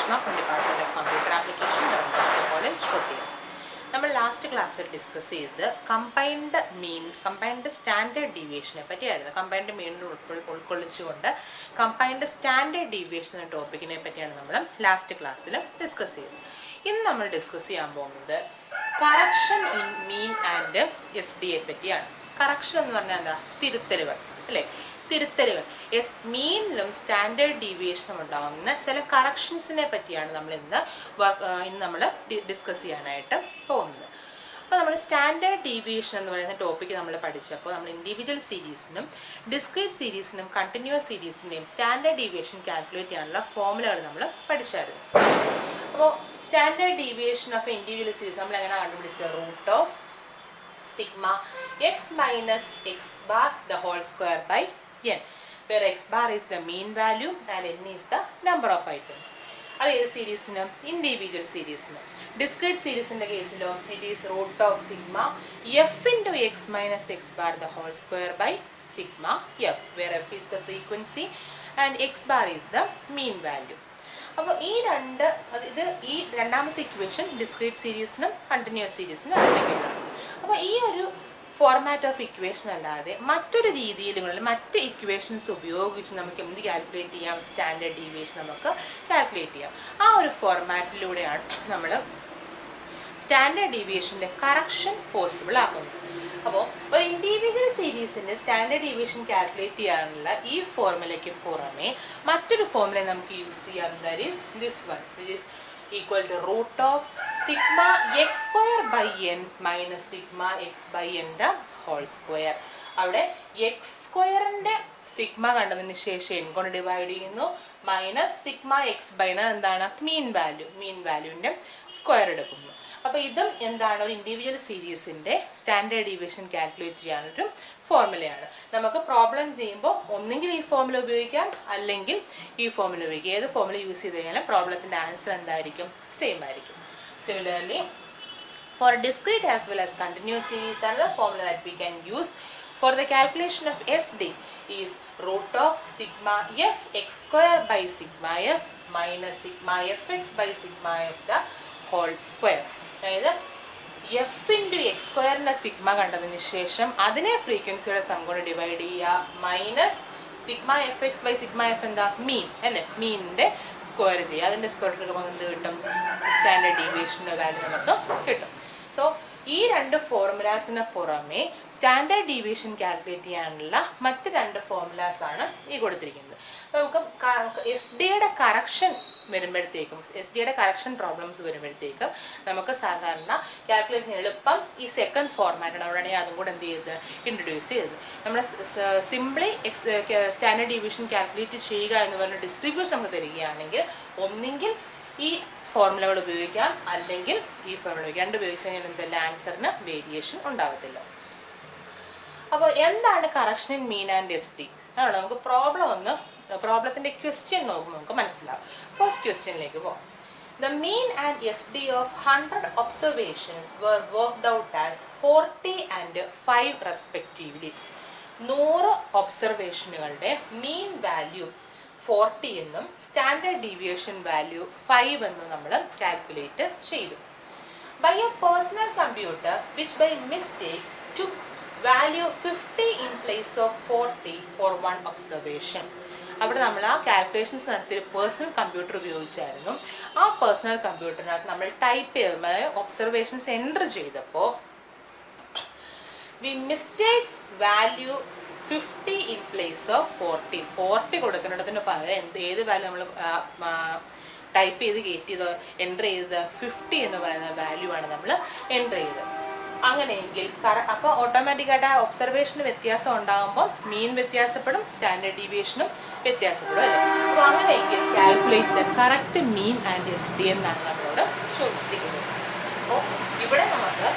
Krishna from Department of Computer Application, Don Bosco College, Kottayam. നമ്മൾ last ക്ലാസ്സിൽ discuss ചെയ്ത് combined standard ഡീവിയേഷനെ പറ്റിയായിരുന്നു. കമ്പൈൻഡ് മീനിൽ ഉൾക്കൊള്ളിച്ചുകൊണ്ട് കമ്പൈൻഡ് സ്റ്റാൻഡേർഡ് ഡീവിയേഷൻ എന്ന ടോപ്പിക്കിനെ പറ്റിയാണ് നമ്മൾ ലാസ്റ്റ് ക്ലാസ്സിൽ ഡിസ്കസ് ചെയ്തത്. ഇന്ന് നമ്മൾ ഡിസ്കസ് ചെയ്യാൻ പോകുന്നത് correction in mean and SD പറ്റിയാണ്. കറക്ഷൻ എന്ന് പറഞ്ഞാൽ എന്താ? തിരുത്തലുകൾ അല്ലേ? തിരുത്തലുകൾ മീനിലും സ്റ്റാൻഡേർഡ് ഡീവിയേഷനും ഉണ്ടാകുന്ന ചില കറക്ഷൻസിനെ പറ്റിയാണ് ഇന്ന് നമ്മൾ ഡിസ്കസ് ചെയ്യാനായിട്ട് പോകുന്നത്. അപ്പോൾ നമ്മൾ സ്റ്റാൻഡേർഡ് ഡീവിയേഷൻ എന്ന് പറയുന്ന ടോപ്പിക്ക് നമ്മൾ പഠിച്ചപ്പോൾ നമ്മൾ ഇൻഡിവിജ്വൽ സീരീസിനും ഡിസ്ക്രീറ്റ് സീരീസിനും കണ്ടിന്യൂസ് സീരീസിൻ്റെയും സ്റ്റാൻഡേർഡ് ഡീവിയേഷൻ കാൽക്കുലേറ്റ് ചെയ്യാനുള്ള ഫോർമുലകൾ നമ്മൾ പഠിച്ചായിരുന്നു. അപ്പോൾ standard deviation of individual series നമ്മൾ എങ്ങനെ കണ്ടുപിടിച്ചത്? Root of sigma x minus x bar the whole square by n, where x bar is the mean value and n is the number of items. അതേത് സീരീസിനും? Individual സീരീസിനും. Discrete സീരീസിൻ്റെ കേസിലോ it is root of sigma f into x minus x bar the whole square by sigma f, where f is the frequency and x bar is the mean value. അപ്പോൾ ഈ രണ്ടാമത്തെ equation discrete സീരീസിനും continuous സീരീസിനും ആപ്ലിക്കബിളാണ്. അപ്പോൾ ഈ ഒരു format of equation അല്ലാതെ മറ്റൊരു രീതിയിലുള്ള മറ്റ് ഇക്വേഷൻസ് ഉപയോഗിച്ച് നമുക്ക് എന്ത് കാൽക്കുലേറ്റ് ചെയ്യാം? സ്റ്റാൻഡേർഡ് ഡീവിയേഷൻ നമുക്ക് കാൽക്കുലേറ്റ് ചെയ്യാം. ആ ഒരു ഫോർമാറ്റിലൂടെയാണ് നമ്മൾ സ്റ്റാൻഡേർഡ് ഡീവിയേഷൻ്റെ കറക്ഷൻ പോസിബിൾ ആക്കുന്നത്. അപ്പോൾ ഒരു ഇൻഡിവിജ്വൽ സീരീസിൻ്റെ സ്റ്റാൻഡേർഡ് ഡീവിയേഷൻ കാൽക്കുലേറ്റ് ചെയ്യാനുള്ള ഈ ഫോർമുലയ്ക്ക് പുറമെ മറ്റൊരു ഫോർമുല നമുക്ക് യൂസ് ചെയ്യാം. That is this one, which is equal to root of sigma x square by n minus sigma x by n the whole square. അവിടെ എക്സ് സ്ക്വയറിൻ്റെ സിഗ്മ കണ്ടതിന് ശേഷം n കൊണ്ട് ഡിവൈഡ് ചെയ്യുന്നു, മൈനസ് സിഗ്മ എക്സ് ബൈ എന്താണ്? മീൻ വാല്യൂവിൻ്റെ square എടുക്കുന്നു. അപ്പോൾ ഇതും എന്താണ്? ഒരു ഇൻഡിവിജ്വൽ സീരീസിൻ്റെ സ്റ്റാൻഡേർഡ് ഡീവിയേഷൻ കാൽക്കുലേറ്റ് ചെയ്യാനൊരു ഫോർമുലയാണ്. നമുക്ക് പ്രോബ്ലം ചെയ്യുമ്പോൾ ഒന്നെങ്കിൽ ഈ ഫോർമുല ഉപയോഗിക്കാം, അല്ലെങ്കിൽ ഈ ഫോർമുല ഉപയോഗിക്കാം. ഏത് ഫോർമുല യൂസ് ചെയ്ത് കഴിഞ്ഞാൽ പ്രോബ്ലത്തിൻ്റെ ആൻസർ എന്തായിരിക്കും? സെയിം ആയിരിക്കും. Similarly for discrete as well as continuous series, another formula that we can use for the calculation of SD is root of sigma f x square by sigma f minus sigma fx by sigma f the whole square. അതായത് f into x സ്ക്വയറിൻ്റെ sigma കണ്ടതിന് ശേഷം അതിനെ ഫ്രീക്വൻസിയുടെ sum കൊണ്ട് divide ചെയ്യുക, minus sigma f x by sigma f എന്താ? Mean അല്ലേ? മീനിൻ്റെ സ്ക്വയർ ചെയ്യുക. അതിൻ്റെ സ്ക്വയർ എടുക്കുമ്പോൾ എന്ത് കിട്ടും? സ്റ്റാൻഡേർഡ് ഡീവിയേഷൻ്റെ വാല്യൂ നമുക്ക് കിട്ടും. സോ ഈ രണ്ട് ഫോർമുലാസിന് പുറമെ സ്റ്റാൻഡേർഡ് ഡീവിയേഷൻ കാൽക്കുലേറ്റ് ചെയ്യാനുള്ള മറ്റ് രണ്ട് ഫോർമുലാസാണ് ഈ കൊടുത്തിരിക്കുന്നത്. നമുക്ക് SD-യുടെ കറക്ഷൻ വരുമ്പോഴത്തേക്കും, SD-യുടെ കറക്ഷൻ പ്രോബ്ലംസ് വരുമ്പോഴത്തേക്കും നമുക്ക് സാധാരണ കാൽക്കുലേറ്റിന് എളുപ്പം ഈ സെക്കൻഡ് ഫോർമാറ്റാണ്. അവിടെയാണെങ്കിൽ അതും കൂടെ എന്ത് ചെയ്ത് ഇൻട്രൊഡ്യൂസ് ചെയ്തത്. നമ്മൾ സിംപ്ലി സ്റ്റാൻഡേർഡ് ഡീവിയേഷൻ കാൽക്കുലേറ്റ് ചെയ്യുക എന്ന് പറഞ്ഞ ഡിസ്ട്രിബ്യൂഷൻ നമുക്ക് തരികയാണെങ്കിൽ ഒന്നെങ്കിൽ ഈ ഫോർമുലകൾ ഉപയോഗിക്കാം, അല്ലെങ്കിൽ ഈ ഫോർമുല ഉപയോഗിക്കാം. രണ്ട് ഉപയോഗിച്ച് കഴിഞ്ഞാൽ എന്തെല്ലാം ആൻസറിന് വേരിയേഷൻ ഉണ്ടാകത്തില്ല. അപ്പോൾ എന്താണ് correction in mean and SD? അതാണ് നമുക്ക് പ്രോബ്ലത്തിൻ്റെ ക്വസ്റ്റ്യൻ നോക്കുമ്പോൾ നമുക്ക് മനസ്സിലാവും. ഫസ്റ്റ് ക്വസ്റ്റ്യനിലേക്ക് പോകാം. The mean and SD of 100 observations were worked out as 40 and 5 respectively. 100 ഒബ്സർവേഷനുകളുടെ mean value 40 എന്നും സ്റ്റാൻഡേർഡ് ഡീവിയേഷൻ വാല്യൂ 5 എന്നും നമ്മൾ കാൽക്കുലേറ്റ് ചെയ്തു. By a personal computer which by mistake took value 50 in place of 40 for one observation. അവിടെ നമ്മൾ ആ calculations നടത്തിയൊരു personal computer ഉപയോഗിച്ചായിരുന്നു. ആ personal കമ്പ്യൂട്ടറിനകത്ത് നമ്മൾ ടൈപ്പ് ചെയ്ത് ഒബ്സർവേഷൻസ് എൻ്റർ ചെയ്തപ്പോൾ we mistake value 50 in place of 40 കൊടുക്കേണ്ടതിന് പകരം ഏത് വാല്യൂ നമ്മൾ ടൈപ്പ് ചെയ്ത് കയറ്റിയത് എൻ്റർ ചെയ്തത് 50 എന്ന് പറയുന്ന വാല്യൂ ആണ് നമ്മൾ എൻ്റർ ചെയ്തത്. അങ്ങനെയെങ്കിൽ അപ്പോൾ ഓട്ടോമാറ്റിക്കായിട്ട് ആ ഒബ്സർവേഷന് വ്യത്യാസം ഉണ്ടാകുമ്പോൾ മീൻ വ്യത്യാസപ്പെടും, സ്റ്റാൻഡേർഡ് ഡീവിയേഷനും വ്യത്യാസപ്പെടും അല്ലേ? അപ്പോൾ അങ്ങനെയെങ്കിൽ calculate the correct mean and SD എന്നാണ് നമ്മളോട് ചോദിച്ചിരിക്കുന്നത്. അപ്പോൾ ഇവിടെ നമുക്ക്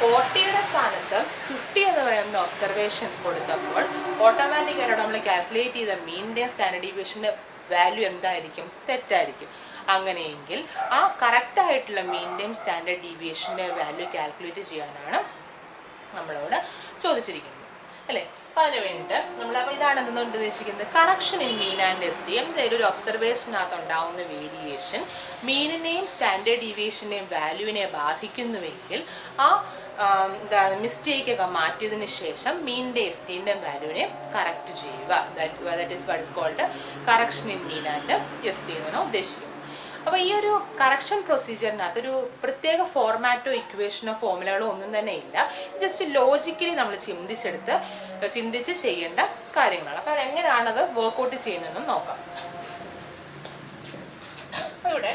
40യുടെ സ്ഥാനത്ത് 50 എന്ന് പറയുന്ന ഒബ്സർവേഷൻ കൊടുത്തപ്പോൾ ഓട്ടോമാറ്റിക്കായിട്ട് നമ്മൾ കാൽക്കുലേറ്റ് ചെയ്ത മീനിൻ്റെയും സ്റ്റാൻഡേർഡ് ഡീവിയേഷൻ്റെ വാല്യൂ എന്തായിരിക്കും? തെറ്റായിരിക്കും. അങ്ങനെയെങ്കിൽ ആ കറക്റ്റായിട്ടുള്ള മീനിൻ്റെയും സ്റ്റാൻഡേർഡ് ഡീവിയേഷൻ്റെ വാല്യൂ കാൽക്കുലേറ്റ് ചെയ്യാനാണ് നമ്മളോട് ചോദിച്ചിരിക്കുന്നത് അല്ലേ? അതിന് വേണ്ടിയിട്ട് നമ്മൾ അപ്പോൾ ഇതാണ് എന്തുകൊണ്ട് ഉദ്ദേശിക്കുന്നത് correction in mean and s D എന്തായാലും ഒരു ഒബ്സർവേഷനകത്ത് ഉണ്ടാവുന്ന വേരിയേഷൻ മീനിനെയും സ്റ്റാൻഡേർഡ് ഡീവിയേഷനെയും വാല്യൂവിനെ ബാധിക്കുന്നുവെങ്കിൽ ആ മിസ്റ്റേക്കൊക്കെ മാറ്റിയതിന് ശേഷം മീനിൻ്റെ എസ് ഡിൻ്റെ വാല്യൂവിനെ കറക്റ്റ് ചെയ്യുക. That is what is called correction in mean and s d എന്നാണ് ഉദ്ദേശിക്കുന്നത്. അപ്പോൾ ഈ ഒരു കറക്ഷൻ പ്രൊസീജിയറിനകത്ത് ഒരു പ്രത്യേക ഫോർമാറ്റോ ഇക്വേഷനോ ഫോർമുലകളോ ഒന്നും തന്നെ ഇല്ല. ജസ്റ്റ് ലോജിക്കലി നമ്മൾ ചിന്തിച്ച് ചെയ്യേണ്ട കാര്യങ്ങളാണ്. അപ്പോൾ എങ്ങനെയാണത് വർക്കൗട്ട് ചെയ്യുന്നതെന്നും നോക്കാം. അപ്പോൾ ഇവിടെ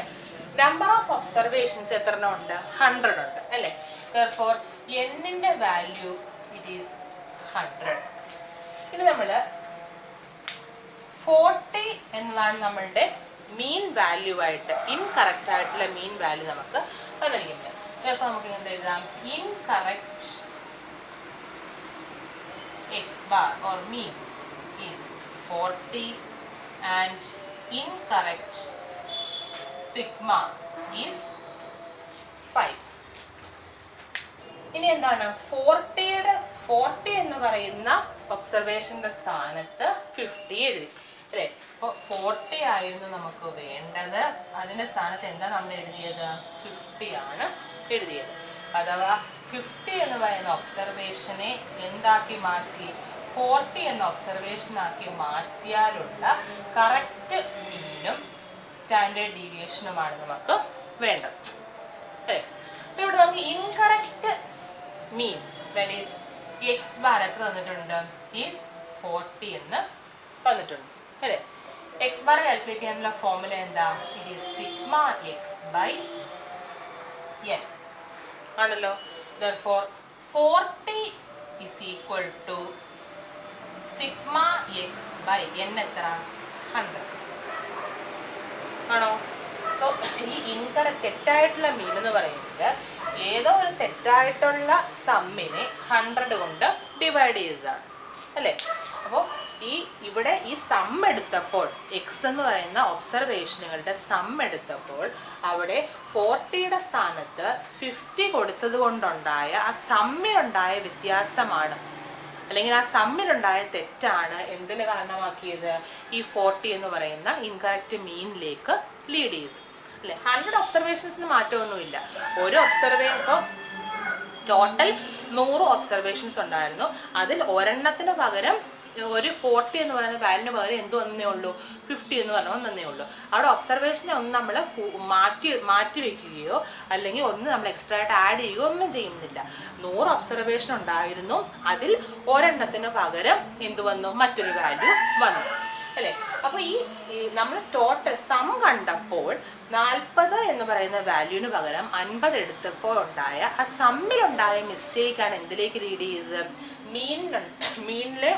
നമ്പർ ഓഫ് ഒബ്സർവേഷൻസ് എത്ര ഉണ്ട്? 100 ഉണ്ട് അല്ലേ? therefore n-ന്റെ വാല്യൂ ഇറ്റ് ഈസ് 100. ഇനി നമ്മൾ 40 എന്നതാണ് നമ്മളുടെ മീൻ വാല്യൂ ആയിട്ട് ഇൻകറക്റ്റ് ആയിട്ടുള്ള മീൻ വാല്യൂ നമുക്ക് തന്നിരിക്കുന്നത്. ചിലപ്പോൾ നമുക്ക് എന്ത് എഴുതാം? Incorrect x bar or mean is 40 and incorrect sigma is 5. ഇനി എന്താണ് 40 എന്ന് പറയുന്ന ഒബ്സർവേഷൻ്റെ സ്ഥാനത്ത് 50 എഴുതി അല്ലേ? അപ്പോൾ 40 ആയിരുന്നു നമുക്ക് വേണ്ടത്. അതിൻ്റെ സ്ഥാനത്ത് എന്താ നമ്മൾ എഴുതിയത്? 50 ആണ് എഴുതിയത്. അഥവാ 50 എന്ന് പറയുന്ന ഒബ്സർവേഷനെ എന്താക്കി മാറ്റി? 40 എന്ന ഒബ്സർവേഷനാക്കി മാറ്റിയാലുള്ള കറക്റ്റ് മീനും സ്റ്റാൻഡേർഡ് ഡീവിയേഷനുമാണ് നമുക്ക് വേണ്ടത് അല്ലേ? അപ്പോൾ ഇവിടെ നമുക്ക് incorrect mean that is x bar എത്ര തന്നിട്ടുണ്ട്? ഈസ് 40 എന്ന് തന്നിട്ടുണ്ട് അല്ലേ? എക്സ് ബാർ കാൽക്കുലേറ്റ് ചെയ്യാനുള്ള ഫോർമുല എന്താ? It is sigma x by n ആണല്ലോ. therefore 40 is equal to sigma x by n എത്ര? 100 ആണോ? സോ ഈ തെറ്റായിട്ടുള്ള മീൻ എന്ന് പറയുന്നത് ഏതോ ഒരു തെറ്റായിട്ടുള്ള സമ്മിനെ 100 കൊണ്ട് ഡിവൈഡ് ചെയ്തതാണ് അല്ലേ? അപ്പോൾ ഇവിടെ ഈ സം എടുത്തപ്പോൾ എക്സ് എന്ന് പറയുന്ന ഒബ്സർവേഷനുകളുടെ സം എടുത്തപ്പോൾ അവിടെ 40യുടെ സ്ഥാനത്ത് 50 കൊടുത്തത് കൊണ്ടുണ്ടായ ആ സമ്മിലുണ്ടായ വ്യത്യാസമാണ്, അല്ലെങ്കിൽ ആ സമ്മിലുണ്ടായ തെറ്റാണ് എന്തിന് കാരണമാക്കിയത്? ഈ 40 എന്ന് പറയുന്ന ഇൻകറക്റ്റ് മീനിലേക്ക് ലീഡ് ചെയ്തു അല്ലേ? 100 ഒബ്സർവേഷൻസിന് മാറ്റമൊന്നുമില്ല. ഒരു ഇപ്പോൾ ടോട്ടൽ 100 ഒബ്സർവേഷൻസ് ഉണ്ടായിരുന്നു. അതിൽ ഒരെണ്ണത്തിന് പകരം ഒരു 40 എന്ന് പറയുന്ന വാല്യൂന് പകരം എന്ത് വന്നേ ഉള്ളൂ? 50 എന്ന് പറഞ്ഞാൽ വന്നേ ഉള്ളൂ. അവിടെ ഒബ്സർവേഷനെ ഒന്ന് നമ്മൾ മാറ്റി വയ്ക്കുകയോ അല്ലെങ്കിൽ ഒന്ന് നമ്മൾ എക്സ്ട്രാ ആയിട്ട് ആഡ് ചെയ്യുകയോ ഒന്നും ചെയ്യുന്നില്ല. 100 ഒബ്സർവേഷൻ ഉണ്ടായിരുന്നു. അതിൽ ഒരെണ്ണത്തിന് പകരം എന്ത് വന്നു? മറ്റൊരു വാല്യൂ വന്നു അല്ലേ? അപ്പോൾ ഈ നമ്മൾ ടോട്ടൽ സം കണ്ടപ്പോൾ 40 എന്ന് പറയുന്ന വാല്യൂവിന് പകരം 50 എടുത്തപ്പോൾ ഉണ്ടായ ആ സമ്മിലുണ്ടായ മിസ്റ്റേക്കാണ് എന്തിലേക്ക് ലീഡ് ചെയ്തത്? മീനിലെ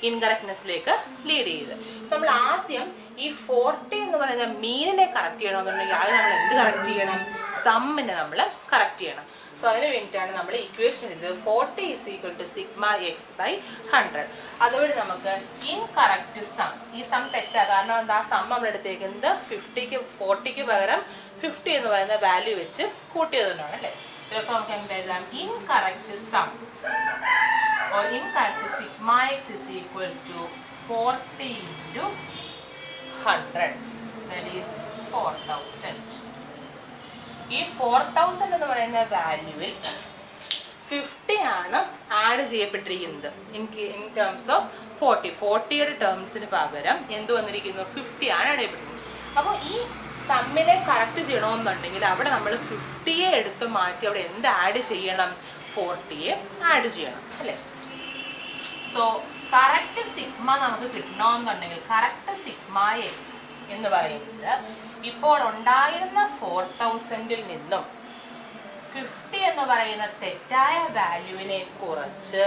ഇൻകറക്റ്റ്നെസ്സിലേക്ക് ലീഡ് ചെയ്ത്. സോ നമ്മൾ ആദ്യം ഈ 40 എന്ന് പറയുന്ന മീനിനെ കറക്റ്റ് ചെയ്യണമെന്നുണ്ടെങ്കിൽ അത് നമ്മൾ എന്ത് കറക്റ്റ് ചെയ്യണം? സമ്മിനെ നമ്മൾ കറക്റ്റ് ചെയ്യണം. സോ അതിന് വേണ്ടിയിട്ടാണ് നമ്മൾ ഇക്വേഷൻ എഴുതുന്നത് 40 is equal to sigma x by 100. അതുവഴി നമുക്ക് ഇൻകറക്റ്റ് സം, ഈ സം തെറ്റാ, കാരണം എന്താ? സം നമ്മൾ എടുത്തേക്കുന്നത് 40ക്ക് പകരം 50 എന്ന് പറയുന്ന വാല്യൂ വെച്ച് കൂട്ടിയതുകൊണ്ടാണ് അല്ലേ? നമുക്ക് എന്ത് എഴുതാം? Incorrect sum or incorrect sigma x is equal to 40 into 100, that is 4000. ഈ 4000 എന്ന് പറയുന്ന വാല്യൂവിൽ 50 ആണ് ആഡ് ചെയ്യപ്പെട്ടിരിക്കുന്നത് ഇൻ ടേംസ് ഓഫ് 40യുടെ ടേംസിന് പകരം എന്ത് വന്നിരിക്കുന്നു? 50 ആണ് ആഡ് ചെയ്യപ്പെട്ടിരിക്കുന്നത്. അപ്പോൾ ഈ സമ്മിനെ കറക്റ്റ് ചെയ്യണമെന്നുണ്ടെങ്കിൽ അവിടെ നമ്മൾ 50യെ എടുത്ത് മാറ്റി അവിടെ എന്ത് ആഡ് ചെയ്യണം? 40യെ ആഡ് ചെയ്യണം അല്ലേ? സോ കറക്റ്റ് സിഗ്മ നമുക്ക് കിട്ടണമെന്നുണ്ടെങ്കിൽ കറക്റ്റ് സിഗ്മ എക്സ് എന്ന് പറയുന്നത് ഇപ്പോൾ ഉണ്ടായിരുന്ന 4000-ൽ നിന്നും 50 എന്ന് പറയുന്ന തെറ്റായ വാല്യൂവിനെ കുറച്ച്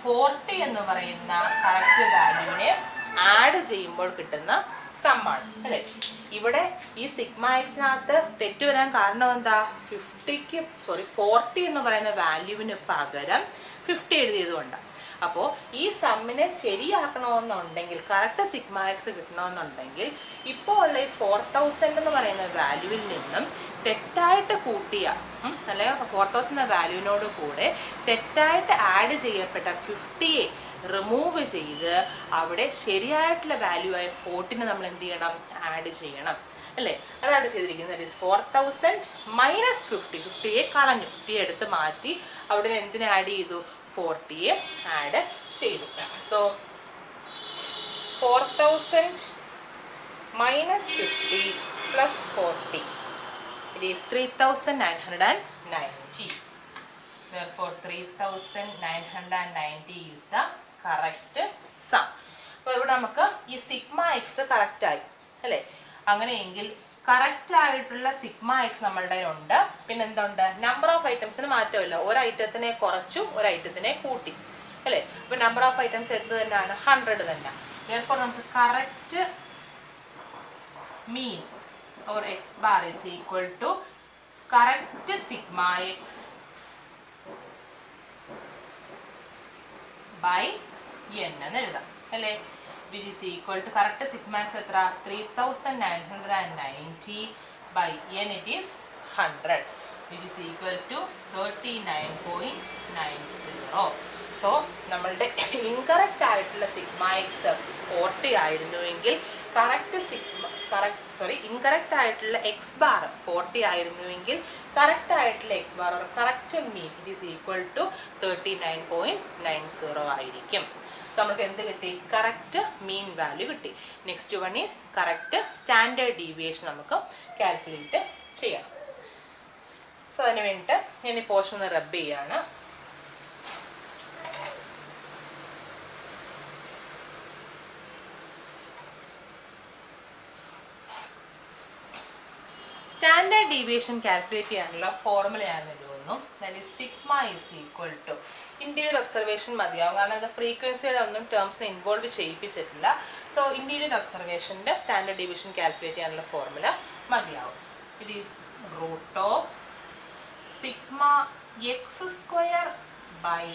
40 എന്ന് പറയുന്ന കറക്റ്റ് വാല്യൂവിനെ ആഡ് ചെയ്യുമ്പോൾ കിട്ടുന്ന സമ്മാണ് അല്ലേ? ഇവിടെ ഈ സിഗ്മ എക്സിനകത്ത് തെറ്റ് വരാൻ കാരണം എന്താ? 40 എന്ന് പറയുന്ന വാല്യൂവിന് പകരം 50 എഴുതിയതുകൊണ്ടാണ്. അപ്പോൾ ഈ സമ്മിനെ ശരിയാക്കണമെന്നുണ്ടെങ്കിൽ, കറക്റ്റ് സിഗ്മ എക്സ് കിട്ടണമെന്നുണ്ടെങ്കിൽ ഇപ്പോൾ ഉള്ള ഈ 4000 എന്ന് പറയുന്ന വാല്യൂവിൽ നിന്നും തെറ്റായിട്ട് കൂട്ടിയ അല്ലെങ്കിൽ 4000 എന്ന വാല്യൂവിനോട് കൂടെ തെറ്റായിട്ട് ആഡ് ചെയ്യപ്പെട്ട 50യെ റിമൂവ് ചെയ്ത് അവിടെ ശരിയായിട്ടുള്ള വാല്യൂ ആയ 40നെ നമ്മൾ എന്ത് ചെയ്യണം? ആഡ് ചെയ്യണം അല്ലേ? അതാണ് ചെയ്തിരിക്കുന്നത്. ദാറ്റ് ഈസ് 4000 മൈനസ് 50യെ കളഞ്ഞു, 50യെ എടുത്ത് മാറ്റി അവിടെ എന്തിനെ ആഡ് ചെയ്തു? 40യെ ആഡ് ചെയ്തു. So 4000 minus 50 plus 40 it is 3990. Therefore 3990 is the correct sum. അപ്പോൾ ഇവിടെ നമുക്ക് ഈ സിഗ്മ എക്സ് കറക്റ്റ് ആയി അല്ലേ? അങ്ങനെയെങ്കിൽ കറക്റ്റ് ആയിട്ടുള്ള സിഗ്മ എക്സ് നമ്മളുടെ ഉണ്ട്. പിന്നെ എന്തുണ്ട്? നമ്പർ ഓഫ് ഐറ്റംസിന് മാറ്റമില്ല. ഒരു ഐറ്റത്തിനെ കുറച്ചു, ഒരു ഐറ്റത്തിനെ കൂട്ടി അല്ലേ? അപ്പോൾ നമ്പർ ഓഫ് ഐറ്റംസ് എന്ത് തന്നെയാണ്? 100 തന്നെ. Therefore നമുക്ക് correct mean or x bar is equal to correct sigma x by n എന്ന് എഴുതാം അല്ലേ? which is equal to correct sigma x എത്ര? 3990 by n it is 100, which is equal to 39.90. So നമ്മളുടെ incorrect ആയിട്ടുള്ള sigma x 40 ആയിരുന്നുവെങ്കിൽ incorrect ആയിട്ടുള്ള x bar 40 ആയിരുന്നുവെങ്കിൽ correct ആയിട്ടുള്ള x bar correct mean it is equal to 39.90 ആയിരിക്കും. So നമുക്ക് എന്ത് കിട്ടി? കറക്റ്റ് മീൻ വാല്യൂ കിട്ടി. Next one is correct standard deviation നമുക്ക് കാൽക്കുലേറ്റ് ചെയ്യണം. സോ അതിന് വേണ്ടിയിട്ട് ഞാൻ ഈ പോർഷൻ ഒന്ന് റബ്ബ് ചെയ്യാണ്. സ്റ്റാൻഡേർഡ് ഡീവിയേഷൻ കാൽക്കുലേറ്റ് ചെയ്യാനുള്ള ഫോർമുല ഞാൻ എഴുതുന്നു. That is sigma is equal to individual observation മതിയാവും, കാരണം അത് ഫ്രീക്വൻസിയുടെ ഒന്നും ടേംസിനെ ഇൻവോൾവ് ചെയ്യിപ്പിച്ചിട്ടില്ല. സോ ഇൻഡിവിജ്വൽ ഒബ്സർവേഷൻ്റെ സ്റ്റാൻഡേർഡ് ഡീവിയേഷൻ കാൽക്കുലേറ്റ് ചെയ്യാനുള്ള ഫോർമുല മതിയാവും. It is root of sigma x square by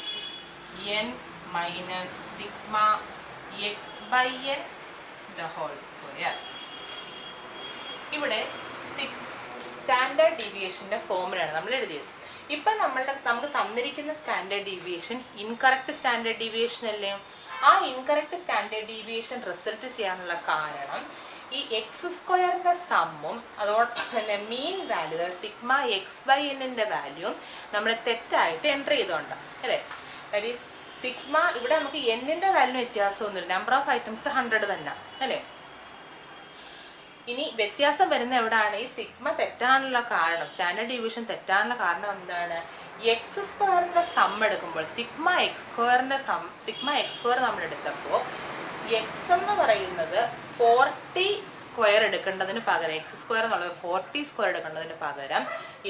n minus sigma x by n the whole square. ഇവിടെ സ്റ്റാൻഡേർഡ് ഡീവിയേഷൻ്റെ ഫോർമുലയാണ് നമ്മൾ എഴുതിയത്. ഇപ്പം നമുക്ക് തന്നിരിക്കുന്ന standard deviation incorrect standard deviation അല്ലേ? ആ ഇൻകറക്റ്റ് സ്റ്റാൻഡേർഡ് ഡീവിയേഷൻ റിസൾട്ട് ചെയ്യാനുള്ള കാരണം ഈ എക്സ് സ്ക്വയറിൻ്റെ സമ്മും അതോടൊപ്പം തന്നെ mean value sigma x by എന്നിൻ്റെ വാല്യൂവും നമ്മൾ തെറ്റായിട്ട് എൻ്റർ ചെയ്തുകൊണ്ടാണ് അല്ലേ? ദാറ്റ് ഈസ് സിഗ്മ ഇവിടെ നമുക്ക് എന്നിൻ്റെ വാല്യൂ വ്യത്യാസമൊന്നുമില്ല, നമ്പർ ഓഫ് ഐറ്റംസ് 100 തന്നെ അല്ലേ? ഇനി വ്യത്യാസം വരുന്ന എവിടെയാണ്? ഈ സിഗ്മ തെറ്റാനുള്ള കാരണം, സ്റ്റാൻഡേർഡ് ഡീവിയേഷൻ തെറ്റാനുള്ള കാരണം എന്താണ്? എക്സ് സ്ക്വയറിൻ്റെ സം എടുക്കുമ്പോൾ സിഗ്മ എക്സ് സ്ക്വയർ നമ്മൾ എടുത്തപ്പോൾ എക്സ് എന്ന് പറയുന്നത് 40 സ്ക്വയർ എടുക്കേണ്ടതിന് പകരം എക്സ് സ്ക്വയർ എന്നുള്ളത് 40 സ്ക്വയർ എടുക്കേണ്ടതിന് പകരം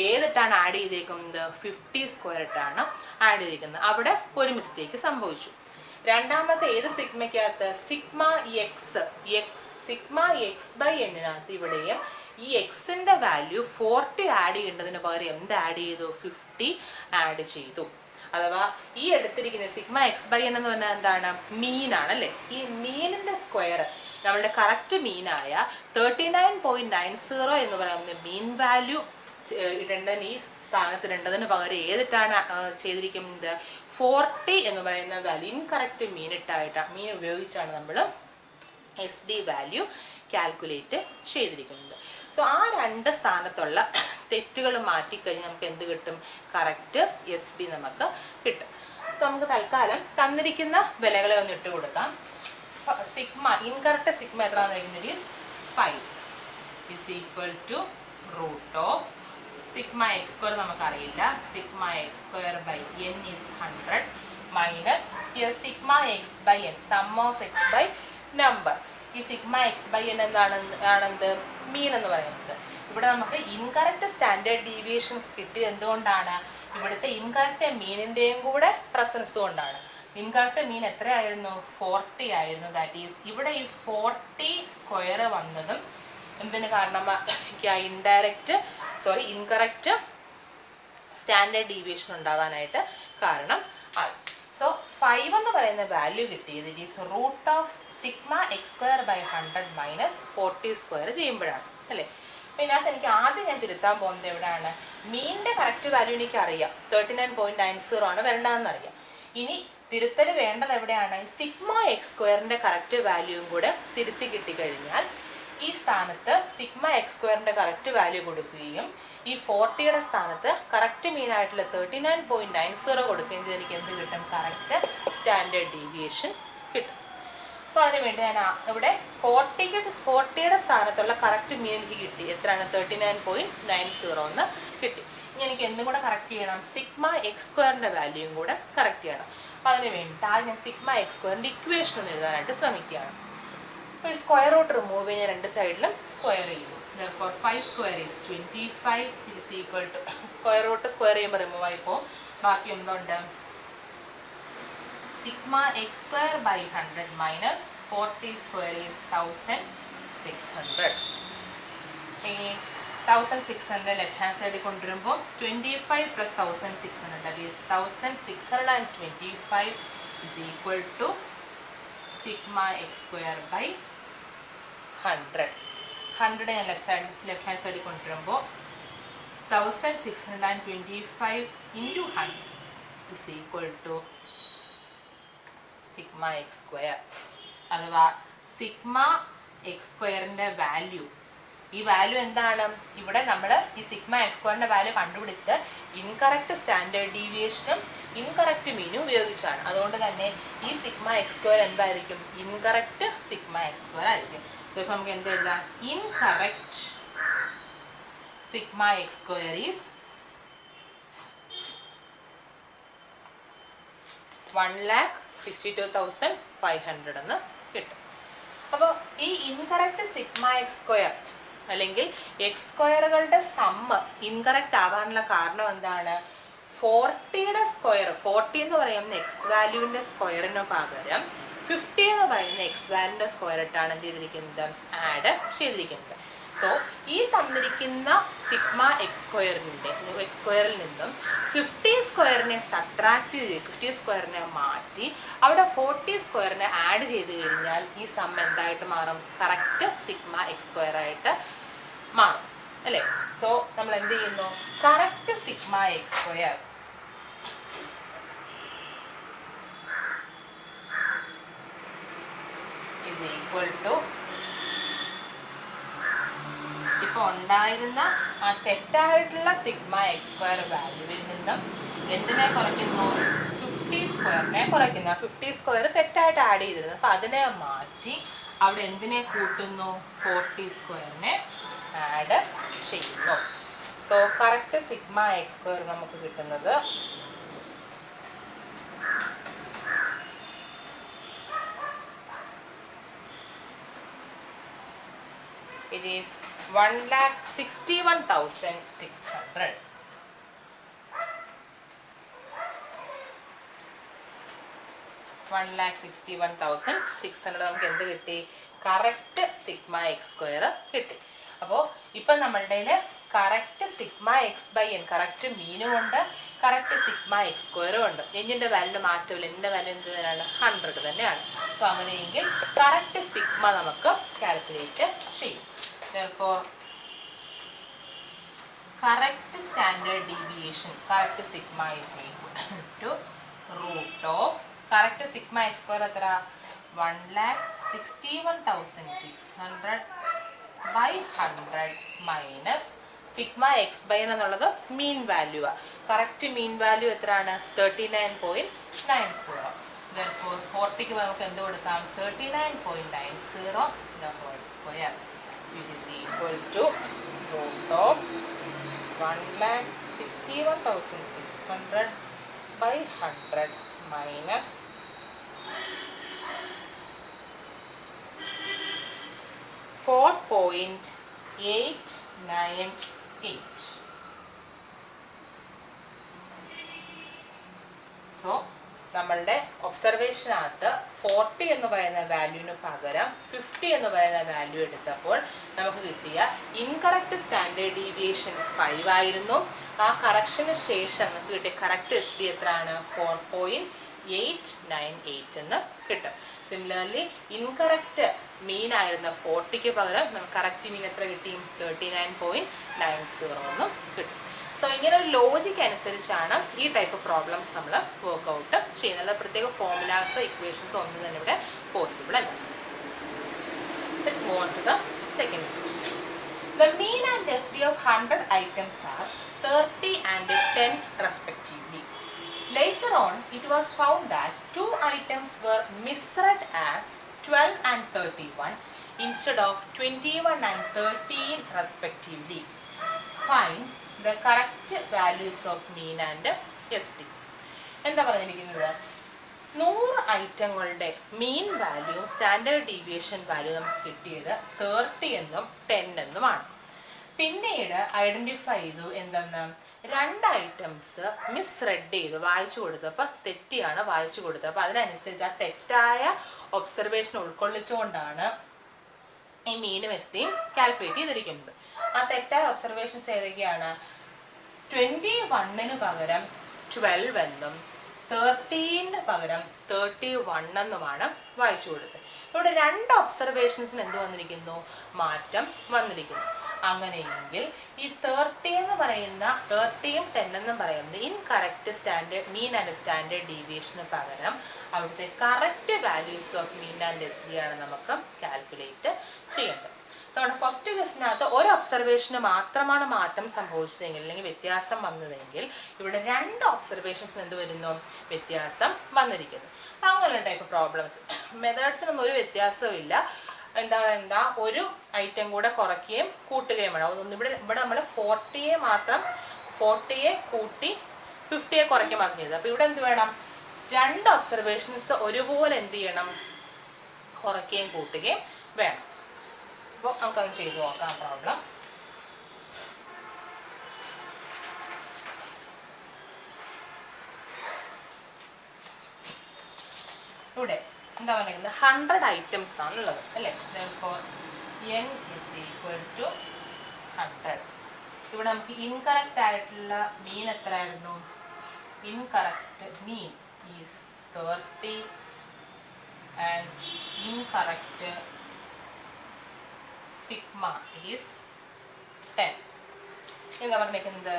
ഏതിട്ടാണ് ആഡ് ചെയ്തേക്കുന്നത്? 50 സ്ക്വയർ ഇട്ടാണ് ആഡ് ചെയ്തിരിക്കുന്നത്. അവിടെ ഒരു മിസ്റ്റേക്ക് സംഭവിച്ചു. രണ്ടാമത്തെ ഏത് സിഗ്മയ്ക്കകത്ത്? സിഗ്മ എക്സ് ബൈ എന്നിനകത്ത് ഇവിടെയും ഈ എക്സിൻ്റെ വാല്യൂ 40 ആഡ് ചെയ്യേണ്ടതിന് പകരം എന്ത് ആഡ് ചെയ്തു? 50 ആഡ് ചെയ്തു. അഥവാ ഈ എടുത്തിരിക്കുന്ന സിഗ്മ എക്സ് ബൈ എൻ എന്ന് പറഞ്ഞാൽ എന്താണ്? മീനാണല്ലേ? ഈ മീനിൻ്റെ സ്ക്വയർ നമ്മളുടെ കറക്റ്റ് മീനായ 39.90 എന്ന് പറയുന്ന മീൻ വാല്യൂ ഇടേണ്ടതിന് ഈ സ്ഥാനത്ത് ഇടേണ്ടതിന് പകരം ഏതിട്ടാണ് ചെയ്തിരിക്കുന്നത്? 40 എന്ന് പറയുന്ന വാല്യൂ ഇൻകറക്റ്റ് മീൻ ഉപയോഗിച്ചാണ് നമ്മൾ SD വാല്യൂ കാൽക്കുലേറ്റ് ചെയ്തിരിക്കുന്നത്. സോ ആ രണ്ട് സ്ഥാനത്തുള്ള തെറ്റുകൾ മാറ്റിക്കഴിഞ്ഞാൽ നമുക്ക് എന്ത് കിട്ടും? കറക്റ്റ് SD നമുക്ക് കിട്ടും. സോ നമുക്ക് തൽക്കാലം തന്നിരിക്കുന്ന വിലകളെ ഒന്ന് ഇട്ട് കൊടുക്കാം. സിഗ്മ ഇൻകറക്റ്റ് സിഗ്മ എത്രയാണെന്ന് പറയുന്നത് is 5 is equal to root of sigma x square നമുക്കറിയില്ല, sigma x square by n is 100 minus here sigma x by n sum of x by number. ഈ സിഗ്മ എക്സ് ബൈ എൻ ആണെന്ത്? Mean എന്ന് പറയുന്നത്. ഇവിടെ നമുക്ക് incorrect standard deviation കിട്ടിയത് എന്തുകൊണ്ടാണ്? ഇവിടുത്തെ ഇൻകറക്റ്റ് മീനിൻ്റെയും കൂടെ പ്രസൻസ് കൊണ്ടാണ്. ഇൻകറക്റ്റ് മീൻ എത്രയായിരുന്നു? 40 ആയിരുന്നു. ദാറ്റ് ഈസ് ഇവിടെ ഈ 40 സ്ക്വയർ വന്നതും എന്തിന് കാരണം? ഇൻകറക്റ്റ് സ്റ്റാൻഡേർഡ് ഡീവിയേഷൻ ഉണ്ടാവാനായിട്ട് കാരണം ആണ്. സോ 5 എന്ന് പറയുന്ന വാല്യൂ കിട്ടിയത് it is root of sigma x square by 100 minus 40 square ചെയ്യുമ്പോഴാണ് അല്ലേ. അപ്പോൾ ഇതിനകത്ത് എനിക്ക് ആദ്യം ഞാൻ തിരുത്താൻ പോകുന്നത് എവിടെയാണ്, മീനിൻ്റെ കറക്റ്റ് വാല്യൂ എനിക്ക് അറിയാം 39.90 ആണ് വരേണ്ടതെന്നറിയാം. ഇനി തിരുത്തൽ വേണ്ടത് എവിടെയാണ്, സിഗ്മ എക്സ് സ്ക്വയറിൻ്റെ കറക്റ്റ് വാല്യൂവും കൂടെ തിരുത്തി കിട്ടിക്കഴിഞ്ഞാൽ ഈ സ്ഥാനത്ത് സിഗ്മ എക്സ് സ്ക്വയറിൻ്റെ കറക്റ്റ് വാല്യൂ കൊടുക്കുകയും ഈ 40യുടെ സ്ഥാനത്ത് കറക്റ്റ് മീനായിട്ടുള്ള 39.90 കൊടുക്കുകയും ചെയ്ത് എനിക്ക് എന്ത് കിട്ടും, കറക്റ്റ് സ്റ്റാൻഡേർഡ് ഡീവിയേഷൻ കിട്ടും. സോ അതിനുവേണ്ടി ഞാൻ ഇവിടെ 40യുടെ സ്ഥാനത്തുള്ള കറക്റ്റ് മീൻ എനിക്ക് കിട്ടി. എത്രയാണ്, 39.90 എന്ന് കിട്ടി. ഇനി എനിക്ക് എന്തും കൂടെ കറക്റ്റ് ചെയ്യണം, സിഗ്മ എക്സ് സ്ക്വയറിൻ്റെ വാല്യൂയും കൂടെ കറക്റ്റ് ചെയ്യണം. അപ്പോൾ അതിന് വേണ്ടിയിട്ട് ആദ്യം ഞാൻ സിഗ്മ എക്സ് സ്ക്വയറിൻ്റെ ഇക്വേഷൻ ഒന്ന് എഴുതാനായിട്ട് ശ്രമിക്കുകയാണ്. അപ്പോൾ ഈ സ്ക്വയർ റൂട്ട് റിമൂവ് ചെയ്യാൻ രണ്ട് സൈഡിലും സ്ക്വയർ ചെയ്തു. Therefore 5 square is 25 which is equal to square root square ചെയ്യുമ്പോൾ റിമൂവ് ആയിപ്പോൾ ബാക്കി എന്തുണ്ട്, sigma x square by 100 minus 40 square is 1600. ഈ 1600 ലെഫ്റ്റ് ഹാൻഡ് സൈഡിൽ കൊണ്ടുവരുമ്പോൾ 25 plus 1600 that is 1625 is equal to sigma x square by 100. 100 ഞാൻ left hand സൈഡിൽ കൊണ്ടുവരുമ്പോൾ 1625 into 100 is equal to sigma x square. അഥവാ സിഗ്മ എക്സ് സ്ക്വയറിൻ്റെ വാല്യൂ, ഈ value എന്താണ്, ഇവിടെ നമ്മൾ ഈ സിഗ്മ എക്സ് സ്ക്വയറിൻ്റെ വാല്യൂ കണ്ടുപിടിച്ചത് ഇൻകറക്റ്റ് സ്റ്റാൻഡേർഡ് ഡീവിയേഷനും ഇൻകറക്റ്റ് മീനും ഉപയോഗിച്ചാണ്. അതുകൊണ്ട് തന്നെ ഈ സിഗ്മ എക്സ് സ്ക്വയർ എന്തായിരിക്കും, ഇൻകറക്റ്റ് സിഗ്മ എക്സ് സ്ക്വയർ ആയിരിക്കും. അപ്പോൾ നമുക്ക് എന്ത് എഴുതാം, incorrect sigma x square is 1,62,500 എന്ന് കിട്ടും. അപ്പോൾ ഈ ഇൻകറക്റ്റ് സിഗ്മ എക്സ് സ്ക്വയർ അല്ലെങ്കിൽ എക്സ് സ്ക്വയറുകളുടെ സമ്മ് ഇൻകറക്റ്റ് ആവാനുള്ള കാരണം എന്താണ്, 40യുടെ സ്ക്വയർ, 40 എന്ന് പറയുന്ന എക്സ് വാല്യൂവിൻ്റെ സ്ക്വയറിന് പകരം 50 എന്ന് പറയുന്ന എക്സ് വാല്യൂവിൻ്റെ സ്ക്വയർ ഇട്ടാണ് എന്ത് ചെയ്തിരിക്കുന്നത്, ആഡ് ചെയ്തിരിക്കുന്നത്. സോ ഈ തന്നിരിക്കുന്ന സിഗ്മ എക്സ് സ്ക്വയറിൽ നിന്നും 50 സ്ക്വയറിനെ സബ്ട്രാക്ട് ചെയ്ത് 50 സ്ക്വയറിനെ മാറ്റി അവിടെ 40 സ്ക്വയറിനെ ആഡ് ചെയ്ത് കഴിഞ്ഞാൽ ഈ സം എന്തായിട്ട് മാറും, കറക്റ്റ് സിഗ്മ എക്സ് സ്ക്വയർ ആയിട്ട് മാറും അല്ലേ. സോ നമ്മൾ എന്ത് ചെയ്യുന്നു, correct sigma x square is equal to ഇപ്പോൾ ഉണ്ടായിരുന്ന ആ തെറ്റായിട്ടുള്ള സിഗ്മ എക്സ് സ്ക്വയർ വാല്യൂവിൽ നിന്നും എന്തിനെ കുറയ്ക്കുന്നു, 50 സ്ക്വയറിനെ കുറയ്ക്കുന്നു. 50 സ്ക്വയർ തെറ്റായിട്ട് ആഡ് ചെയ്തിരുന്നു, അപ്പോൾ അതിനെ മാറ്റി അവിടെ എന്തിനെ കൂട്ടുന്നു, 40 സ്ക്വയറിനെ ആഡ് ചെയ്യുന്നു. So correct sigma x square നമുക്ക് കിട്ടുന്നത് it is 1,61,600. 1,61,600 നമുക്ക് എന്ത് കിട്ടി, കറക്റ്റ് സിഗ്മ എക്സ് സ്ക്വയർ കിട്ടി. അപ്പോൾ ഇപ്പം നമ്മളുടെ correct sigma x by n, correct മീനും ഉണ്ട്, കറക്റ്റ് സിഗ്മ എക്സ് സ്ക്വയറും ഉണ്ട്. എന്നിൻ്റെ വാല്യൂ മാറ്റമില്ല, എൻ്റെ വാല്യൂ എന്ത് തന്നെയാണ്, 100 തന്നെയാണ്. സോ അങ്ങനെയെങ്കിൽ കറക്റ്റ് സിഗ്മ നമുക്ക് കാൽക്കുലേറ്റ് ചെയ്യും. Therefore correct standard deviation, correct sigma is equal to root of correct sigma x square എത്ര, 1,61,600 by 100 minus sigma x by എന്നുള്ളത് മീൻ വാല്യൂ ആണ്. കറക്റ്റ് മീൻ വാല്യൂ എത്രയാണ്, 39.90. Therefore 40ക്ക് നമുക്ക് എന്ത് കൊടുക്കാം, 39.90 the whole square which is equal to root of 1,61,600 by 100 minus 4.898. So നമ്മളുടെ ഒബ്സർവേഷനകത്ത് 40 എന്ന് പറയുന്ന വാല്യൂവിന് പകരം 50 എന്ന് പറയുന്ന വാല്യൂ എടുത്തപ്പോൾ നമുക്ക് കിട്ടിയ ഇൻകറക്റ്റ് സ്റ്റാൻഡേർഡ് ഡീവിയേഷൻ 5 ആയിരുന്നു. ആ കറക്ഷന് ശേഷം നമുക്ക് കിട്ടിയ കറക്റ്റ് SD എത്രയാണ്? 4.898 എന്ന് കിട്ടും. സിമിലർലി ഇൻകറക്റ്റ് മീൻ ആയിരുന്ന 40ക്ക് പകരം നമുക്ക് കറക്റ്റ് മീൻ എത്ര കിട്ടി? 39.90 എന്നും കിട്ടും. സോ ഇങ്ങനെ ഒരു ലോജിക്ക് അനുസരിച്ചാണ് ഈ ടൈപ്പ് പ്രോബ്ലംസ് നമ്മൾ വർക്ക്ഔട്ട് ചെയ്യുന്നത്. പ്രത്യേക ഫോർമുലാസോ ഇക്വേഷൻസോ ഒന്നും തന്നെ ഇവിടെ പോസിബിൾ അല്ല. Let's move on to the second question. The mean and SD of 100 items are 30 and 10 respectively. Later on, it was found that 2 items were misread as 12 and 31 instead of 21 and 13 respectively. Find the correct values of mean and SD. എന്താ പറഞ്ഞിരിക്കുന്നത്? 100 ഐറ്റങ്ങളുടെ മീൻ വാല്യൂവും standard deviation value നമുക്ക് കിട്ടിയത് 30 എന്നും 10 എന്നുമാണ്. പിന്നീട് identify ചെയ്തു എന്തെന്ന്? 2 items മിസ്റെഡ് ചെയ്തു, വായിച്ചു കൊടുത്തപ്പോൾ തെറ്റിയാണ് വായിച്ചു കൊടുത്തത്. അപ്പോൾ അതിനനുസരിച്ച് ആ തെറ്റായ ഒബ്സർവേഷൻ ഉൾക്കൊള്ളിച്ചുകൊണ്ടാണ് ഈ മീനും എസ്ഡിയും കാൽക്കുലേറ്റ് ചെയ്തിരിക്കുന്നത്. ആ തെറ്റായ ഒബ്സർവേഷൻസ് ഏതൊക്കെയാണ്? 21 പകരം 12 എന്നും 13 പകരം 31 എന്നുമാണ് വായിച്ചു കൊടുത്തത്. ഇവിടെ 2 ഒബ്സർവേഷൻസിന് എന്ത് വന്നിരിക്കുന്നു? മാറ്റം വന്നിരിക്കുന്നു. അങ്ങനെയെങ്കിൽ ഈ 30 എന്ന് പറയുന്ന 30യും 10 എന്നും പറയുന്നത് incorrect standard mean and standard ഡീവിയേഷന് പകരം അവിടുത്തെ correct values of mean and SD ആണ് നമുക്ക് കാൽക്കുലേറ്റ് ചെയ്യേണ്ടത്. സോ നമ്മുടെ ഫസ്റ്റ് ക്വസ്റ്റിനകത്ത് ഒരു ഒബ്സർവേഷന് മാത്രമാണ് മാറ്റം സംഭവിച്ചതെങ്കിൽ അല്ലെങ്കിൽ വ്യത്യാസം വന്നതെങ്കിൽ ഇവിടെ 2 ഒബ്സർവേഷൻസിന് എന്ത് വരുന്നു? വ്യത്യാസം വന്നിരിക്കുന്നു. അങ്ങനെയുള്ള ടൈപ്പ് പ്രോബ്ലംസ് മെത്തേഡ്സിനൊന്നും ഒരു വ്യത്യാസവും ഇല്ല. എന്താ ഒരു ഐറ്റം കൂടെ കുറയ്ക്കുകയും കൂട്ടുകയും വേണം. ഇവിടെ നമ്മൾ 40യെ കൂട്ടി 50യെ കുറയ്ക്കുക മാത്രം ചെയ്തത്. അപ്പോൾ ഇവിടെ എന്ത് വേണം? 2 ഒബ്സർവേഷൻസ് ഒരുപോലെ എന്ത് ചെയ്യണം? കുറയ്ക്കുകയും കൂട്ടുകയും വേണം. അപ്പോൾ നമുക്കത് ചെയ്തു നോക്കാം പ്രോബ്ലം. ഇവിടെ എന്താ പറയുന്നത്? 100 ഐറ്റംസ് ആണുള്ളത് അല്ലേ? therefore n is equal to 100. ഇവിടെ നമുക്ക് ഇൻകറക്റ്റ് ആയിട്ടുള്ള മീൻ എത്രയായിരുന്നു? Incorrect mean is 30 and incorrect sigma is 10. എന്താ പറഞ്ഞിരിക്കുന്നത്?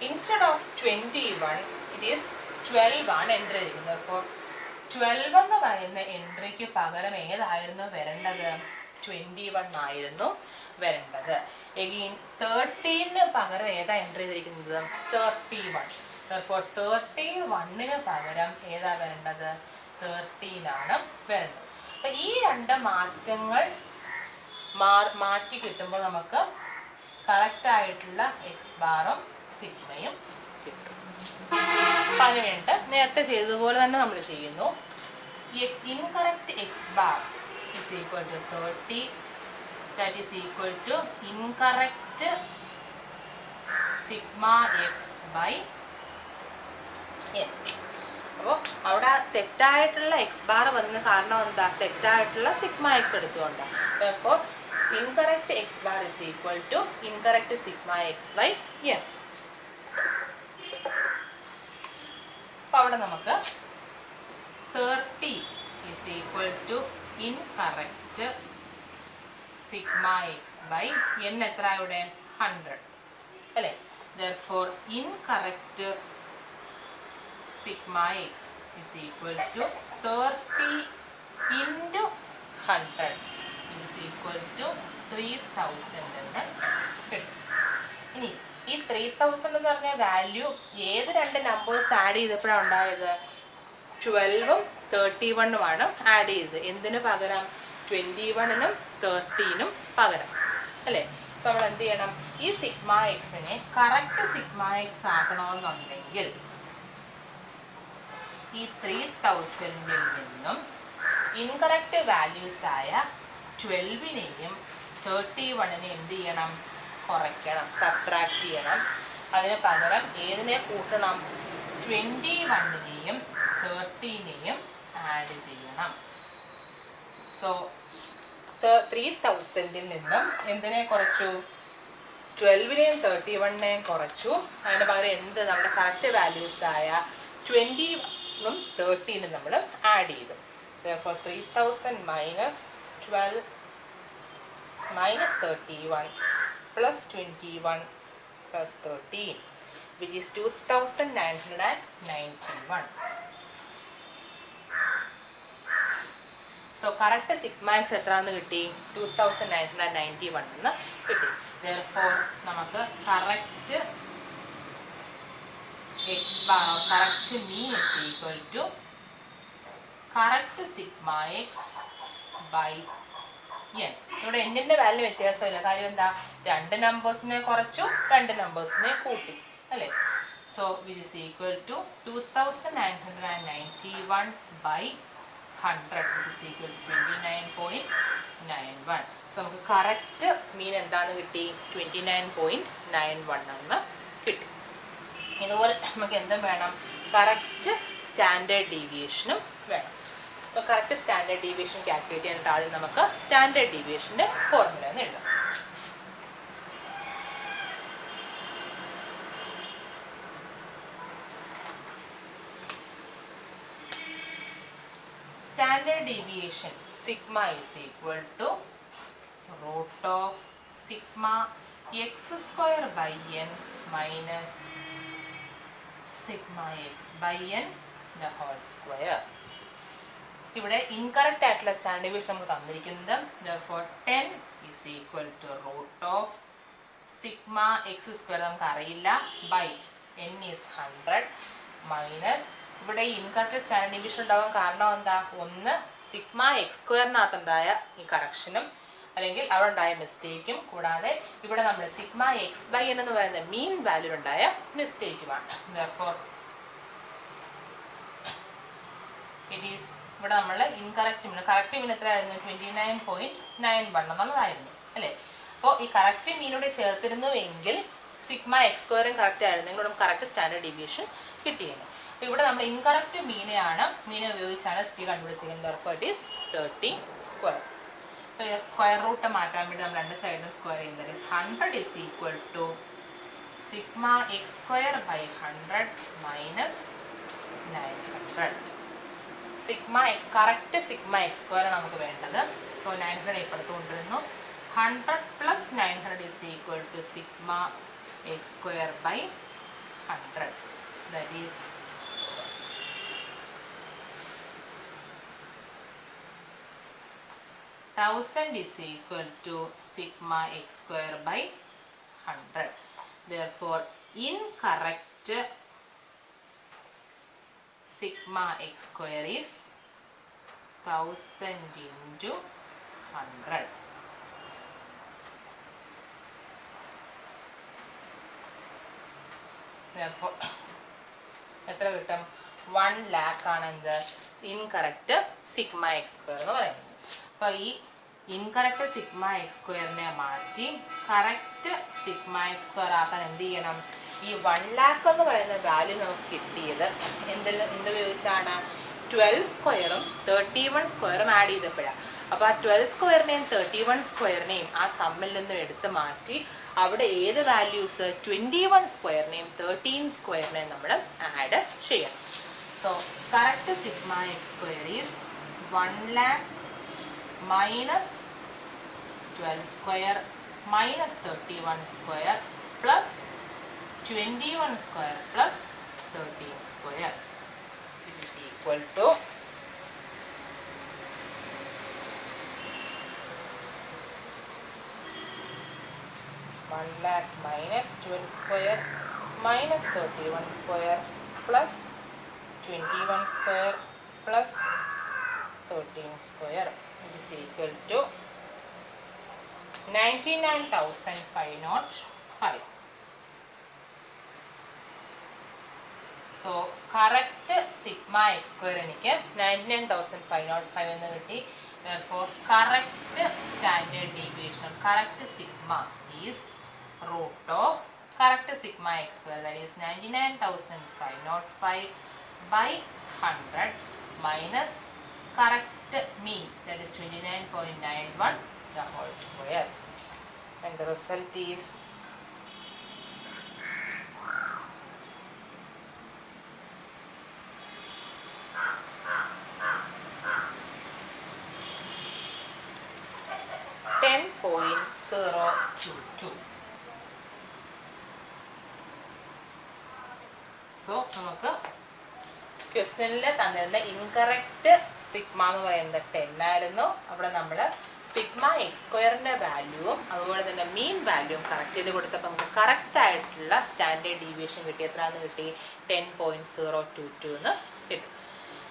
ഇൻസ്റ്റെഡ് ഓഫ് 21 it is 12 ആണ് എൻട്രി ചെയ്തിരിക്കുന്നത്. അപ്പോൾ 12 എന്ന് പറയുന്ന എൻട്രിക്ക് പകരം ഏതായിരുന്നു വരേണ്ടത്? 21 ആയിരുന്നു വരേണ്ടത്. എഗെയിൻ 13 പകരം ഏതാ എൻട്രി ചെയ്തിരിക്കുന്നത്? 31. അപ്പോൾ 31 പകരം ഏതാ വരേണ്ടത്? 13 ആണ് വരേണ്ടത്. അപ്പം ഈ 2 മാറ്റങ്ങൾ മാറ്റി കിട്ടുമ്പോൾ നമുക്ക് കറക്റ്റായിട്ടുള്ള എക്സ് ബാറും സിഗ്മയും കിട്ടും. അപ്പം അതിന് വേണ്ടി നേരത്തെ ചെയ്തതുപോലെ തന്നെ നമ്മൾ ചെയ്യുന്നു. Incorrect x bar is equal to 30, that is equal to incorrect sigma x by n. അപ്പോൾ അവിടെ തെറ്റായിട്ടുള്ള എക്സ് ബാർ വന്ന കാരണം എന്താ? തെറ്റായിട്ടുള്ള സിഗ്മ എക്സ് എടുത്തുകൊണ്ടാണ്. അപ്പോൾ incorrect x bar is equal to incorrect sigma x by n. അപ്പോൾ അവിടെ നമുക്ക് 30 is equal to incorrect sigma x by n എത്ര ഇവിടെ? 100 അല്ലേ? therefore incorrect sigma x is equal to 30 into 100 is equal to 3000 എന്ന് കിട്ടും. ഇനി ഈ 3000 എന്ന് പറഞ്ഞ വാല്യൂ ഏത് 2 നമ്പേഴ്സ് ആഡ് ചെയ്തപ്പോഴാണ് ഉണ്ടായത്? 12ഉം 31ഉമാണ് ആഡ് ചെയ്തത്. എന്തിനു പകരം? 21നും 13നും പകരം അല്ലേ? സോ നമ്മൾ എന്ത് ചെയ്യണം? ഈ സിഗ്മ എക്സിനെ കറക്റ്റ് സിഗ്മ എക്സ് ആക്കണമെന്നുണ്ടെങ്കിൽ ഈ 3000ൽ നിന്നും ഇൻകറക്റ്റ് വാല്യൂസ് ആയ 12നെയും 31നെയും എന്ത് ചെയ്യണം? കുറയ്ക്കണം, സബ്ട്രാക്ട് ചെയ്യണം. അതിന് പകരം ഏതിനെ കൂട്ടണം? 21നെയും 13നെയും ആഡ് ചെയ്യണം. സോ 3000-ൽ നിന്നും എന്തിനെ കുറച്ചു? 12നെയും 31നെയും കുറച്ചു. അതിന് പകരം എന്ത് നമ്മുടെ കറക്റ്റ് വാല്യൂസായ 20ഉം 13ഉം നമ്മൾ ആഡ് ചെയ്തു. Therefore 3000 minus 12 minus 31 plus 21 plus 13, which is 2991. So correct sigma x എത്രയാണെന്ന് കിട്ടി? 2991 എന്ന് കിട്ടി. Therefore നമുക്ക് correct x bar or correct mean is equal to correct sigma x by n. ഇവിടെ എന്നിൻ്റെ വാല്യൂ വ്യത്യാസമില്ല. കാര്യം എന്താ? രണ്ട് നമ്പേഴ്സിനെ കുറച്ചു, രണ്ട് നമ്പേഴ്സിനെ കൂട്ടി, അല്ലേ? So which is equal to 2991 by 100, which is equal to 29.91. So നമുക്ക് കറക്റ്റ് മീൻ എന്താണെന്ന് കിട്ടി? 29.91 എന്ന് കിട്ടി. ഇതുപോലെ നമുക്ക് എന്തും വേണം? കറക്റ്റ് സ്റ്റാൻഡേർഡ് ഡീവിയേഷനും വേണം. അപ്പോൾ കറക്റ്റ് സ്റ്റാൻഡേർഡ് ഡീവിയേഷൻ കാൽക്കുലേറ്റ് ചെയ്യാനായിട്ട് ആദ്യം നമുക്ക് സ്റ്റാൻഡേർഡ് ഡീവിയേഷൻ്റെ ഫോർമുല എന്ന് എഴുതാം. Standard deviation sigma is equal to root of sigma x square by n minus sigma x by n the whole square. ഇവിടെ ഇൻകറക്റ്റ് ആയിട്ടുള്ള സ്റ്റാൻഡേർഡ് ഡീവിയേഷൻ നമുക്ക് തന്നിരിക്കുന്നത്. therefore 10 is equal to root of sigma x square നമുക്ക് അറിയില്ല by n is 100 minus ഇവിടെ incorrect standard deviation ഉണ്ടാവാൻ കാരണം എന്താ? ഒന്ന് സിഗ്മ എക്സ് സ്ക്വയറിനകത്തുണ്ടായ ഈ കറക്ഷനും അല്ലെങ്കിൽ അവിടെ ഉണ്ടായ മിസ്റ്റേക്കും കൂടാതെ ഇവിടെ നമ്മൾ സിഗ്മ എക്സ് ബൈ എൻ എന്ന് പറയുന്ന മീൻ വാല്യൂലുണ്ടായ മിസ്റ്റേക്കുമാണ്. therefore it is ഇവിടെ നമ്മൾ ഇൻകറക്റ്റ് മീൻ, കറക്റ്റ് മീൻ എത്രയായിരുന്നു? 29.91 എന്നുള്ളതായിരുന്നു, അല്ലേ? അപ്പോൾ ഈ കറക്റ്റ് മീനോട് ചേർത്തിരുന്നുവെങ്കിൽ സിഗ്മ എക്സ് സ്ക്വയറും കറക്റ്റ് ആയിരുന്നെങ്കിൽ നമുക്ക് കറക്റ്റ് സ്റ്റാൻഡേർഡ് ഡീവിയേഷൻ കിട്ടിയിരുന്നു. ഇവിടെ നമ്മൾ ഇൻകറക്റ്റ് മീനെ ഉപയോഗിച്ചാണ് സ്റ്റി കണ്ടുപിടിച്ചിരിക്കുന്നത്. therefore it is 30 square. Square root മാറ്റാൻ വേണ്ടി നമ്മൾ രണ്ട് സൈഡിലും സ്ക്വയർ ചെയ്യുന്നത് 100 is equal to sigma x square by 100 minus 900. Sigma X correct sigma x square നമുക്ക് വേണ്ടത്. സോ 900 ഇപ്പുറത്ത് കൊണ്ടുവരുന്നു. 100 plus 900 is equal to sigma x square by 100. That is 1000 is equal to sigma x square by 100. Therefore incorrect sigma x square is 1000 into 100. Therefore എത്ര കിട്ടും? 1 lakh ആണ് എന്ത്? Incorrect sigma x square എന്ന് പറയുന്നത്. അപ്പോൾ ഈ ഇൻകറക്റ്റ് സിഗ്മ എക്സ് സ്ക്വയറിനെ മാറ്റി correct sigma x square ആക്കാൻ എന്ത് ചെയ്യണം? ഈ 1 lakh എന്ന് പറയുന്ന വാല്യൂ നമുക്ക് കിട്ടിയത് എന്തുപയോഗിച്ചാണ്? 12 സ്ക്വയറും 31 സ്ക്വയറും ആഡ് ചെയ്തപ്പോഴാണ്. അപ്പോൾ ആ 12 സ്ക്വയറിനെയും 31 സ്ക്വയറിനെയും ആ സമ്മിൽ നിന്നും എടുത്ത് മാറ്റി അവിടെ ഏത് വാല്യൂസ് 21 സ്ക്വയറിനെയും 13 സ്ക്വയറിനെയും നമ്മൾ ആഡ് ചെയ്യണം. So correct sigma x square is 1 lakh minus 12 square minus 31 square plus 21 square plus 13 square, which is equal to 1 lakh minus 12 square minus 31 square plus 21 square plus 13 square, which is equal to 99,505. So correct sigma x square എനിക്ക് 99,505 എന്ന് കിട്ടി. Therefore correct standard deviation, correct sigma is root of correct sigma x square, that is 99,505 by 100 minus correct mean, that is 29.91 the whole square, and the result is 10.022. So നമുക്ക് ക്വസ്റ്റ്യനിൽ തന്നിരുന്ന incorrect sigma എന്ന് പറയുന്നത് 10 ആയിരുന്നു. അവിടെ നമ്മൾ sigma X സ്ക്വയറിൻ്റെ വാല്യൂവും അതുപോലെ തന്നെ മീൻ വാല്യൂവും കറക്റ്റ് ചെയ്ത് കൊടുത്തപ്പോൾ നമുക്ക് കറക്റ്റ് ആയിട്ടുള്ള സ്റ്റാൻഡേർഡ് ഡീവിയേഷൻ കിട്ടി. എത്രയാണെന്ന് കിട്ടി? 10.022 എന്ന് കിട്ടും.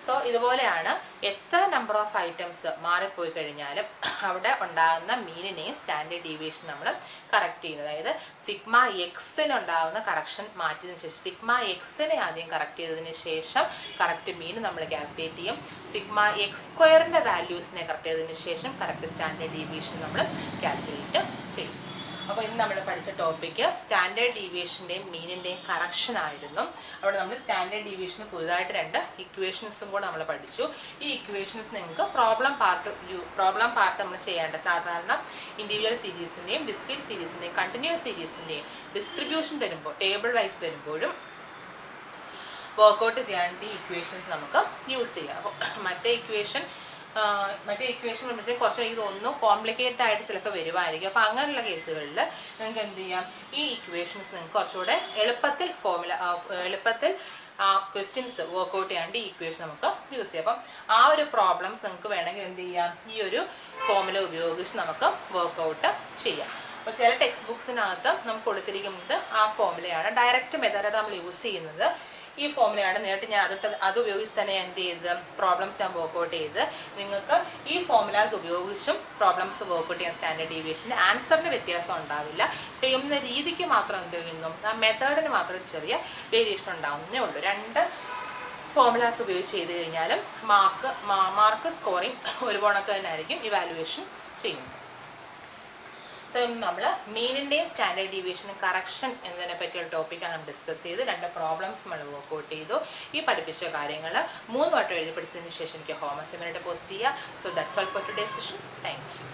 സോ ഇതുപോലെയാണ് എത്ര നമ്പർ ഓഫ് ഐറ്റംസ് മാറിപ്പോയി കഴിഞ്ഞാലും അവിടെ ഉണ്ടാകുന്ന മീനിനെയും സ്റ്റാൻഡേർഡ് ഡീവിയേഷൻ നമ്മൾ കറക്റ്റ് ചെയ്യുന്നത്. അതായത് സിഗ്മ എക്സിനുണ്ടാകുന്ന കറക്ഷൻ മാറ്റിയതിന് ശേഷം സിഗ്മ എക്സിനെ ആദ്യം കറക്റ്റ് ചെയ്തതിന് ശേഷം കറക്റ്റ് മീൻ നമ്മൾ കാൽക്കുലേറ്റ് ചെയ്യും. സിഗ്മ എക്സ് സ്ക്വയറിൻ്റെ വാല്യൂസിനെ കറക്റ്റ് ചെയ്തതിന് ശേഷം കറക്റ്റ് സ്റ്റാൻഡേർഡ് ഡീവിയേഷൻ നമ്മൾ കാൽക്കുലേറ്റ് ചെയ്യും. അപ്പോൾ ഇന്ന് നമ്മൾ പഠിച്ച ടോപ്പിക്ക് സ്റ്റാൻഡേർഡ് ഡീവിയേഷൻ്റെയും മീനിൻ്റെയും കറക്ഷൻ ആയിരുന്നു. അവിടെ നമ്മൾ സ്റ്റാൻഡേർഡ് ഡീവിയേഷന് പുതുതായിട്ട് 2 ഇക്വേഷൻസും കൂടെ നമ്മൾ പഠിച്ചു. ഈ ഇക്വേഷൻസ് നിങ്ങൾക്ക് പ്രോബ്ലം പാർട്ട് നമ്മൾ ചെയ്യേണ്ട സാധാരണ ഇൻഡിവിജ്വൽ സീരീസിൻ്റെയും ഡിസ്ക്രീറ്റ് സീരീസിൻ്റെയും കണ്ടിന്യൂസ് സീരീസിൻ്റെയും ഡിസ്ട്രിബ്യൂഷൻ തരുമ്പോൾ ടേബിൾ വൈസ് തരുമ്പോഴും വർക്കൗട്ട് ചെയ്യാണ്ട് ഈ ഇക്വേഷൻസ് നമുക്ക് യൂസ് ചെയ്യാം. അപ്പോൾ മറ്റേ ഇക്വേഷൻ വിളിച്ചാൽ കുറച്ച് എനിക്ക് തോന്നുന്നു കോംപ്ലിക്കേറ്റഡ് ആയിട്ട് ചിലപ്പോൾ വരുമായിരിക്കും. അപ്പോൾ അങ്ങനെയുള്ള കേസുകളിൽ നിങ്ങൾക്ക് എന്ത് ചെയ്യാം, ഈ ഇക്വേഷൻസ് നിങ്ങൾക്ക് കുറച്ചുകൂടെ എളുപ്പത്തിൽ ക്വസ്റ്റ്യൻസ് വർക്കൗട്ട് ചെയ്യാണ്ട് ഈ ഇക്വേഷൻ നമുക്ക് യൂസ് ചെയ്യാം. അപ്പം ആ ഒരു പ്രോബ്ലംസ് നിങ്ങൾക്ക് വേണമെങ്കിൽ എന്ത് ചെയ്യാം, ഈ ഒരു ഫോമുല ഉപയോഗിച്ച് നമുക്ക് വർക്കൗട്ട് ചെയ്യാം. അപ്പോൾ ചില ടെക്സ്റ്റ് ബുക്സിനകത്ത് നമുക്ക് കൊടുത്തിരിക്കുന്നത് ആ ഫോമുലയാണ്. ഡയറക്റ്റ് മെത്തേഡായിട്ട് നമ്മൾ യൂസ് ചെയ്യുന്നത് ഈ ഫോമുലയാണ്. നേരിട്ട് ഞാൻ അത് ഉപയോഗിച്ച് തന്നെ എന്ത് ചെയ്ത് പ്രോബ്ലംസ് ഞാൻ വർക്കൗട്ട് ചെയ്ത് നിങ്ങൾക്ക് ഈ ഫോമുലാസ് ഉപയോഗിച്ചും പ്രോബ്ലംസ് വർക്കൗട്ട് ചെയ്യാൻ സ്റ്റാൻഡേർഡ് ഡീവിയേഷൻ്റെ ആൻസറിന് വ്യത്യാസം ഉണ്ടാവില്ല. ചെയ്യുന്ന രീതിക്ക് മാത്രം എന്ത് ചെയ്യുന്നു, ആ മെത്തേഡിന് മാത്രം ചെറിയ വേരിയേഷൻ ഉണ്ടാവുന്നേ ഉള്ളൂ. 2 ഫോമുലാസ് ഉപയോഗിച്ച് ചെയ്ത് കഴിഞ്ഞാലും മാർക്ക് സ്കോറിങ് ഒരു കണക്ക് തന്നെ ആയിരിക്കും ഇവാലുവേഷൻ ചെയ്യുന്നത്. സോ നമ്മൾ മീനിൻ്റെയും സ്റ്റാൻഡേർഡ് ഡീവിയേഷനും കറക്ഷൻ എന്നതിനെ പറ്റിയുള്ള ടോപ്പിക്കാണ് നമ്മൾ ഡിസ്കസ് ചെയ്ത് 2 പ്രോബ്ലംസ് നമ്മൾ വർക്കൗട്ട് ചെയ്തു. ഈ പഠിപ്പിച്ച കാര്യങ്ങൾ 3 വട്ടം എഴുതി പഠിച്ചതിന് ശേഷം എനിക്ക് ഹോം അസൈൻമെൻറ്റ് പോസ്റ്റ് ചെയ്യുക. So that's all for today's session. Thank you.